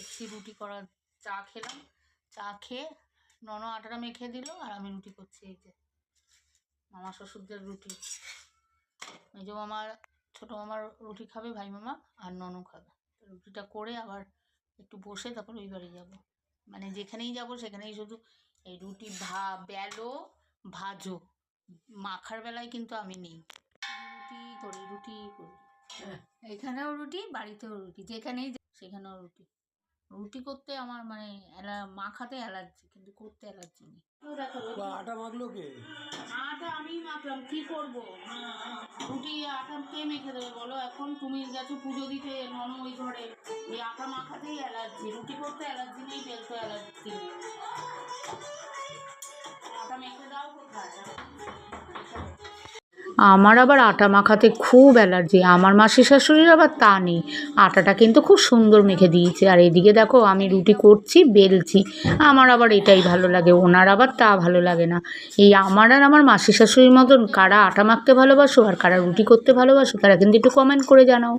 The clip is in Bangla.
এসছি রুটি করার, চা খেলাম, চা খেয়ে ননদ আটাটা মেখে দিল আর আমি রুটি করছি। এই যে মামা শ্বশুরদের রুটি, মেজো মামার ছোটো মামার রুটি খাবে, ভাই মামা আর ননদ খাবে। রুটিটা করে আবার একটু বসে তারপর ওই বাড়ি যাবো, মানে যেখানেই যাব সেখানেই শুধু এই রুটি বেলো ভাজো, মাখার বেলায় কিন্তু আমি নেই, রুটি করি এখানেও রুটি, বাড়িতেও রুটি, যেখানেই সেখানেও রুটি। রুটি করতে আমার মানে মাখাতে অ্যালার্জি, কিন্তু করতে অ্যালার্জি নেই। আটা মাখলো কে? আটা আমি মাখলাম, কি করবো? রুটি আটা কে মেখে দেবে বলো? এখন তুমি গেছো পুজো দিতে নন ওই ঘরে, এই আটা মাখাতেই অ্যালার্জি, রুটি করতে অ্যালার্জি নেই, বেলতে অ্যালার্জি নেই। আটা মেখে দাও কোথায়? আমার আবার আটা মাখাতে খুব অ্যালার্জি, আমার মাসি শাশুড়ির আবার তা নেই, আটাটা কিন্তু খুব সুন্দর মেখে দিয়েছে। আর এদিকে দেখো আমি রুটি করছি, বেলছি, আমার আবার এটাই ভালো লাগে, ওনার আবার তা ভালো লাগে না। এই আমার আর আমার মাসি শাশুড়ির মতন কারা আটা মাখতে ভালোবাসো আর কারা রুটি করতে ভালোবাসো, তারা কিন্তু একটু কমেন্ট করে জানাও।